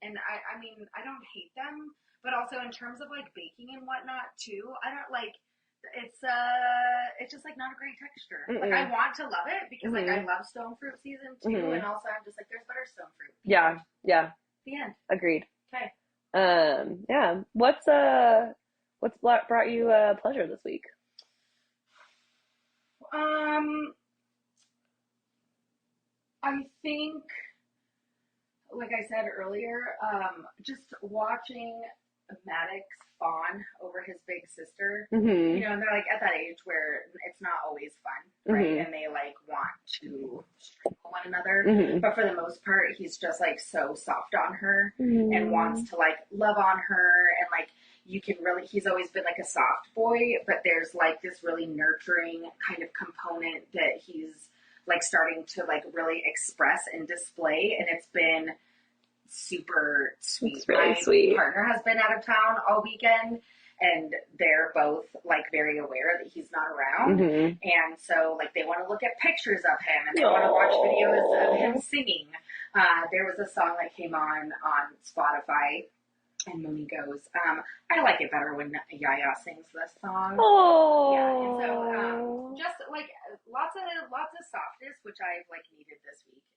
and I mean, I don't hate them, but also in terms of like baking and whatnot too, I don't like. It's just like not a great texture. Like I want to love it because like I love stone fruit season too, and also I'm just like there's better stone fruit. Yeah, yeah. The end. Agreed. Okay. Yeah. What's brought you pleasure this week? I think, like I said earlier, just watching Maddox fawn over his big sister, you know, and they're like at that age where it's not always fun, right? And they like want to strangle one another, but for the most part, he's just like so soft on her and wants to like love on her, and like you can really, he's always been like a soft boy, but there's like this really nurturing kind of component that he's like starting to like really express and display, and it's been super sweet. It's really My sweet. partner has been out of town all weekend, and they're both like very aware that he's not around, and so like they want to look at pictures of him, and they want to watch videos of him singing. There was a song that came on Spotify, and Mooney goes, I like it better when Yaya sings this song. Oh, yeah, and so just like lots of softness, which I've like needed this week.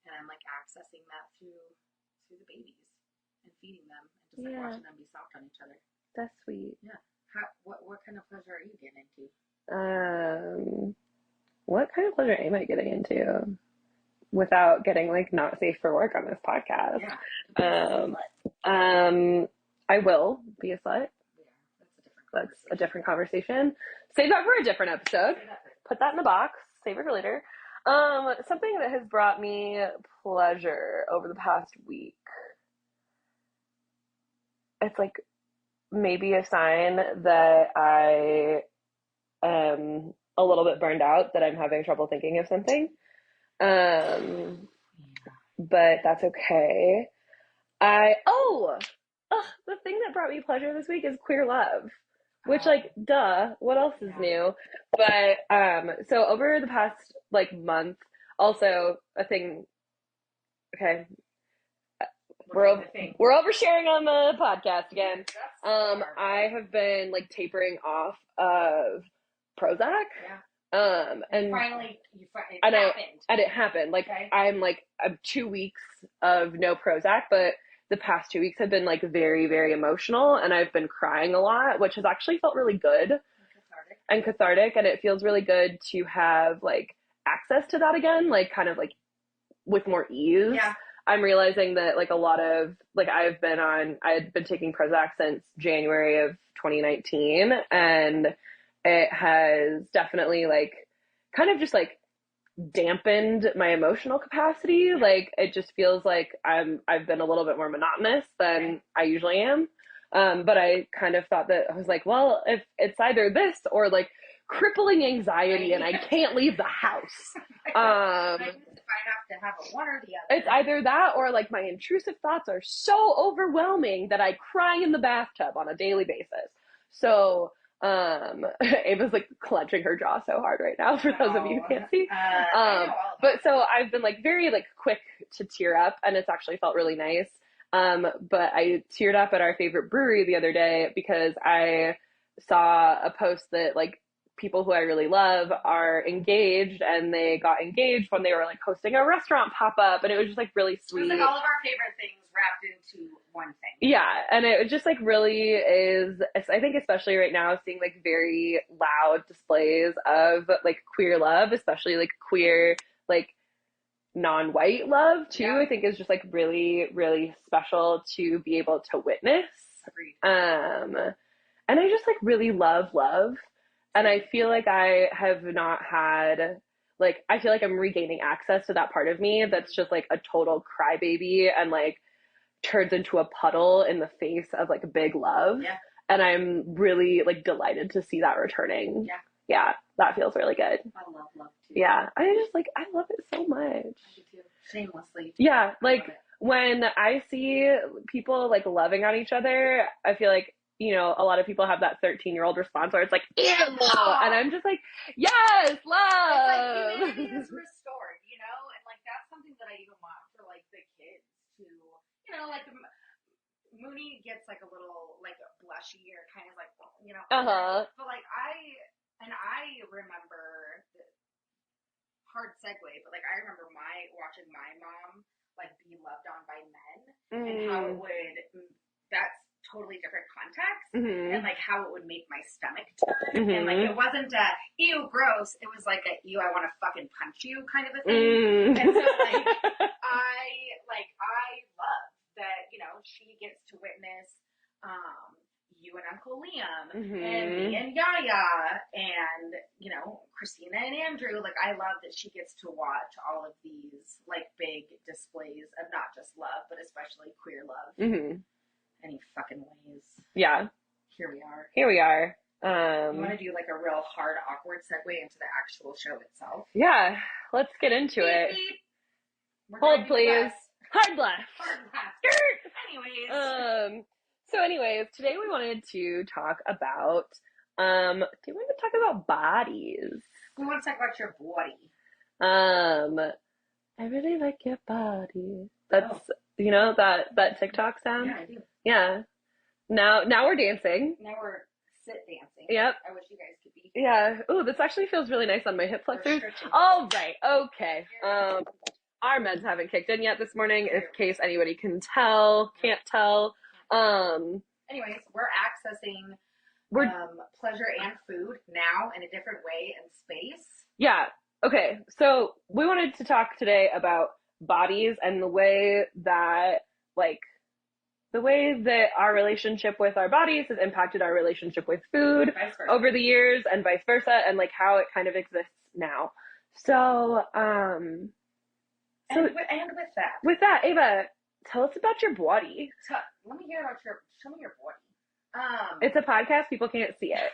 And I'm like accessing that through the babies and feeding them and just like watching them be soft on each other. That's sweet. Yeah. What kind of pleasure are you getting into? What kind of pleasure am I getting into without getting like not safe for work on this podcast? Yeah. I will be a slut. Yeah, that's a different conversation. Save that for a different episode. Put that in the box. Save it for later. Something that has brought me pleasure over the past week. It's like maybe a sign that I am a little bit burned out, that I'm having trouble thinking of something. But that's okay. The thing that brought me pleasure this week is queer love. Which, like, duh, what else is new? But, so over the past, like, month, also a thing, okay, we're oversharing on the podcast again. I have been, like, tapering off of Prozac. Yeah. And finally, it happened. Like, okay. I'm 2 weeks of no Prozac, but the past 2 weeks have been like very, very emotional, and I've been crying a lot, which has actually felt really good and cathartic. And it feels really good to have like access to that again, like kind of like with more ease. Yeah. I'm realizing that like a lot of like I had been taking Prozac since January of 2019, and it has definitely like kind of just like dampened my emotional capacity. Like it just feels like I've been a little bit more monotonous than I usually am. But I kind of thought that I was like, well, if it's either this or like crippling anxiety and I can't leave the house. I have to have a one or the other. It's either that or like my intrusive thoughts are so overwhelming that I cry in the bathtub on a daily basis. So Ava's like clenching her jaw so hard right now for those of you who can't see. But so I've been like very like quick to tear up, and it's actually felt really nice. But I teared up at our favorite brewery the other day because I saw a post that like people who I really love are engaged, and they got engaged when they were like hosting a restaurant pop-up, and it was just like really sweet. It was like all of our favorite things wrapped into one thing. Yeah, and it just like really is, I think especially right now, seeing like very loud displays of like queer love, especially like queer like non-white love too. Yeah. I think is just like really, really special to be able to witness. Agreed. And I just like really love. And I feel like I have not had, like, I feel like I'm regaining access to that part of me that's just like a total crybaby and like turns into a puddle in the face of like big love. Yeah. And I'm really like delighted to see that returning. Yeah. Yeah, that feels really good. I love love too. Yeah, I just like, I love it so much. I do too. Shamelessly. Yeah, like when I see people like loving on each other, I feel like, you know, a lot of people have that 13-year-old response where it's like, ew! And I'm just like, yes, love! It's like humanity is restored, you know? And like that's something that I even want for like the kids to you know, like Mooney gets like a little like blushy or kind of like, you know, but like I remember hard segue, but like I remember watching my mom like be loved on by men and how it would that's totally different context and like how it would make my stomach turn and like it wasn't a ew gross, it was like a ew I want to fucking punch you kind of a thing. And so I love that, you know, she gets to witness you and Uncle Liam and me and Yaya and, you know, Christina and Andrew. Like, I love that she gets to watch all of these, like, big displays of not just love, but especially queer love. Any fucking ways. Yeah. Here we are. You want to do, like, a real hard, awkward segue into the actual show itself? Yeah. Let's get into it. Beep. Hold, please. Hard left. Anyways. So anyways, today we wanted to talk about, bodies. We want to talk about your body. I really like your body. That's, you know, that TikTok sound? Yeah, I do. Yeah. Now we're dancing. Now we're sit dancing. Yep. I wish you guys could be. Yeah. Ooh, this actually feels really nice on my hip flexors. All right. Okay. Our meds haven't kicked in yet this morning, in case anybody can't tell. Anyways, we're accessing pleasure and food now in a different way and space. Yeah. Okay. So we wanted to talk today about bodies and the way that our relationship with our bodies has impacted our relationship with food over the years and vice versa, and like how it kind of exists now. So, with that, Ava, tell us about your body. Let me hear about show me your body. It's a podcast. People can't see it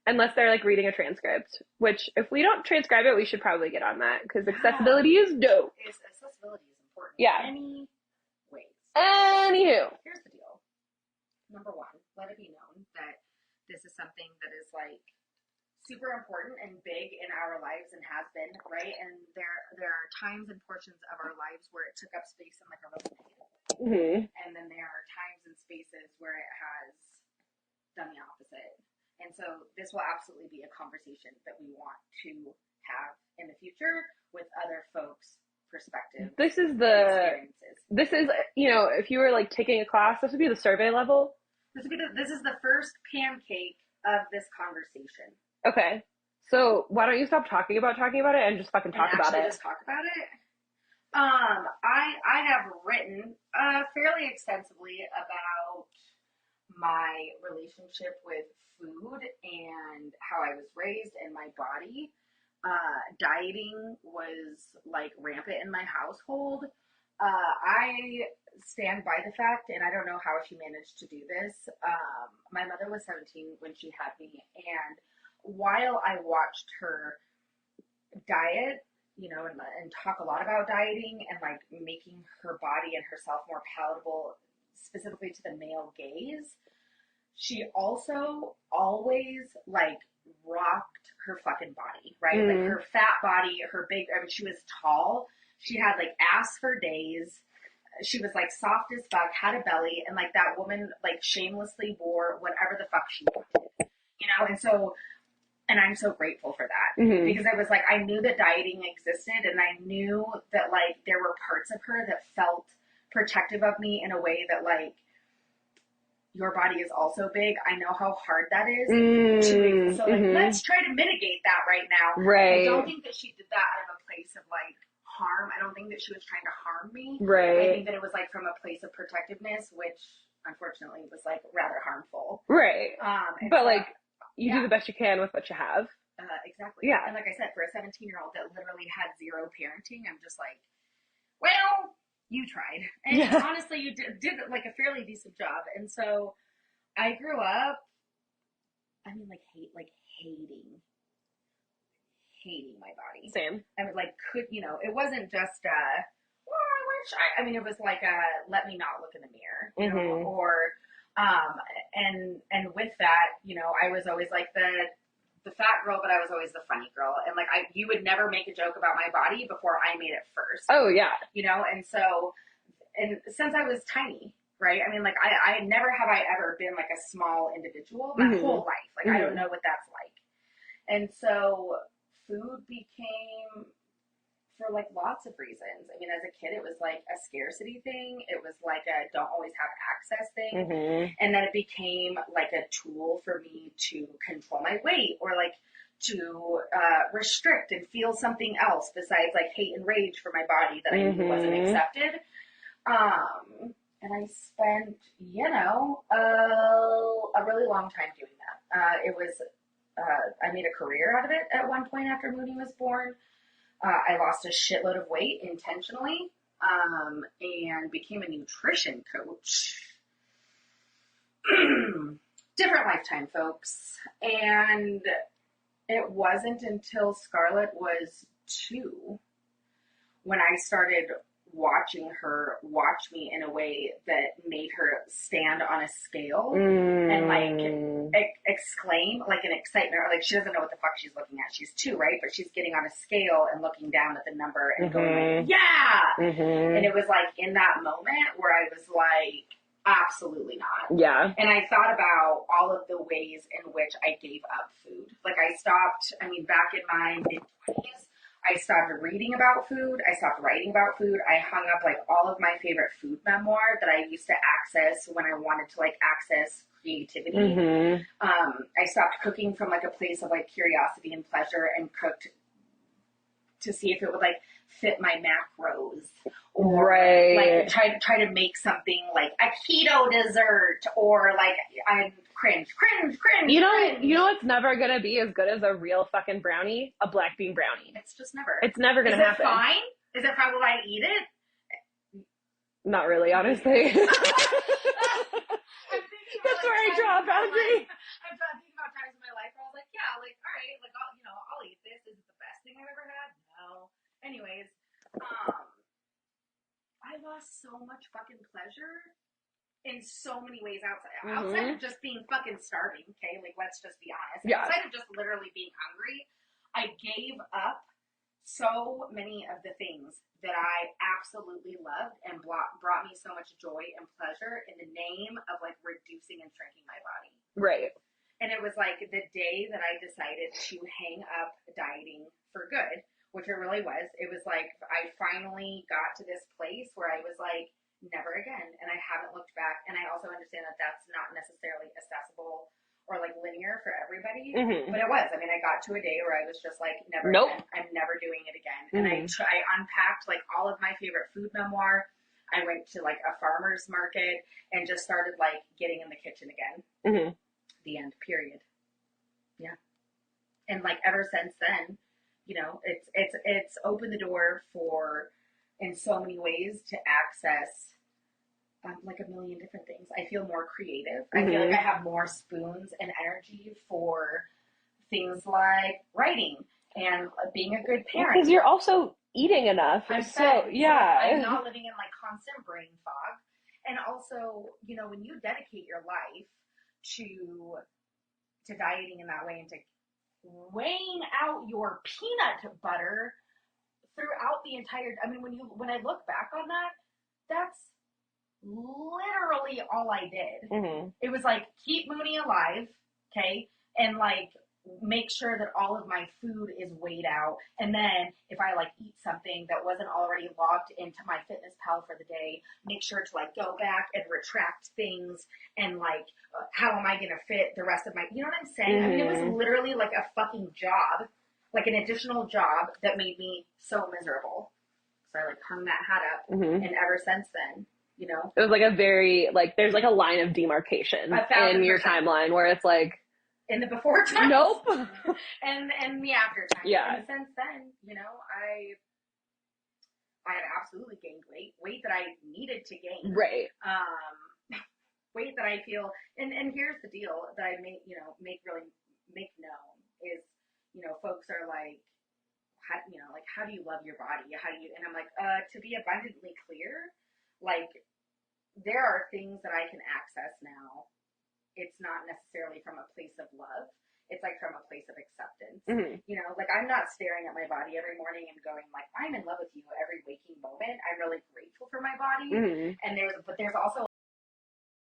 unless they're like reading a transcript, which if we don't transcribe it, we should probably get on that because accessibility is dope. Accessibility is important. Yeah. Any ways. Anywho. Here's the deal. Number one, let it be known that this is something that is like super important and big in our lives and has been, right? And there are times and portions of our lives where it took up space in like a really negative way. And then there are times and spaces where it has done the opposite. And so this will absolutely be a conversation that we want to have in the future with other folks' perspectives. This is, you know, if you were like taking a class, this would be the survey level. This is the first pancake of this conversation. Okay. So why don't you stop talking about it and just fucking talk about it? Just talk about it? I have written fairly extensively about my relationship with food and how I was raised and my body. Dieting was like rampant in my household. I stand by the fact, and I don't know how she managed to do this. My mother was 17 when she had me, and while I watched her diet, you know, and talk a lot about dieting and like making her body and herself more palatable, specifically to the male gaze, she also always like rocked her fucking body, right? Like her fat body, her big, I mean, she was tall. She had like ass for days. She was like soft as fuck, had a belly, and like that woman like shamelessly wore whatever the fuck she wanted, you know? And I'm so grateful for that because I was like, I knew that dieting existed and I knew that like there were parts of her that felt protective of me in a way that like, your body is also big. I know how hard that is. So like, let's try to mitigate that right now. Right. I don't think that she did that out of a place of like harm. I don't think that she was trying to harm me. Right. I think that it was like from a place of protectiveness, which unfortunately was like rather harmful. Right. But so, like, you do the best you can with what you have. Exactly. Yeah. And like I said, for a 17-year-old that literally had zero parenting, I'm just like, well, you tried. And honestly, you did like a fairly decent job. And so I grew up, I mean, like hating my body. Same. I was like, it wasn't just, well, I wish I mean, it was like, let me not look in the mirror, you know, or, and with that, you know, I was always like the fat girl, but I was always the funny girl. And like, you would never make a joke about my body before I made it first. Oh yeah. You know? And so and since I was tiny, right? I mean, like I never have I ever been like a small individual my whole life. Like I don't know what that's like. And so food became for like lots of reasons. I mean, as a kid, it was like a scarcity thing. It was like a don't always have access thing. And then it became like a tool for me to control my weight or like to restrict and feel something else besides like hate and rage for my body that I knew wasn't accepted. And I spent, you know, a really long time doing that. I made a career out of it at one point after Mooney was born. I lost a shitload of weight intentionally, and became a nutrition coach. Different lifetime, folks. And it wasn't until Scarlett was 2 when I started watching her watch me in a way that made her stand on a scale and like exclaim like an excitement, or like she doesn't know what the fuck she's looking at. She's 2, right? But she's getting on a scale and looking down at the number and going like, yeah! And it was like in that moment where I was like, absolutely not. Yeah. And I thought about all of the ways in which I gave up food. Like I stopped, I mean, back in my mid-20s, I stopped reading about food. I stopped writing about food. I hung up like all of my favorite food memoir that I used to access when I wanted to like access creativity. I stopped cooking from like a place of like curiosity and pleasure and cooked to see if it would like fit my macros or like try to make something like a keto dessert or like I cringe. You know what's never gonna be as good as a real fucking brownie? A black bean brownie. It's just never. It's never gonna happen. Is it fine? Is it probably I eat it? Not really, honestly. I'm thinking That's where I draw a boundary. I'm thinking about times in my life where I was like, yeah, like all right, like I'll eat this. Is it the best thing I've ever had? No. Anyways, I lost so much fucking pleasure in so many ways outside of just being fucking starving, okay? Like, let's just be honest. Yeah. Outside of just literally being hungry, I gave up so many of the things that I absolutely loved and brought me so much joy and pleasure in the name of, like, reducing and shrinking my body. Right. And it was, like, the day that I decided to hang up dieting for good, which it really was. It was, like, I finally got to this place where I was, like, never again. And I haven't looked back. And I also understand that that's not necessarily accessible or like linear for everybody, but it was. I mean, I got to a day where I was just like, never again. I'm never doing it again. And I unpacked like all of my favorite food memoir. I went to like a farmer's market and just started like getting in the kitchen again. The end, period. Yeah. And like ever since then, you know, it's opened the door for, in so many ways, to access like a million different things. I feel more creative. I feel like I have more spoons and energy for things like writing and being a good parent. Because you're also eating enough. Yeah. I'm not living in like constant brain fog. And also, you know, when you dedicate your life to dieting in that way and to weighing out your peanut butter throughout the entire, I mean, when I look back on that, that's literally all I did. It was like keep Mooney alive, okay, and like make sure that all of my food is weighed out, and then if I like eat something that wasn't already logged into my MyFitnessPal for the day, make sure to like go back and retract things and like how am I gonna fit the rest of my, you know what I'm saying? I mean, it was literally like a fucking job, like an additional job that made me so miserable. So I like hung that hat up, and ever since then, you know, it was like a very like there's like a line of demarcation in your timeline where it's like in the before time, nope, and the after time. Yeah. And since then, you know, I had absolutely gained weight that I needed to gain. Right. Weight that I feel, and here's the deal that I make known is, you know, folks are like, how, you know, like, how do you love your body? And I'm like, to be abundantly clear, like, there are things that I can access now. It's not necessarily from a place of love. it's like from a place of acceptance. Mm-hmm. You know, like I'm not staring at my body every morning and going like, I'm in love with you every waking moment. I'm really grateful for my body. Mm-hmm. But there's also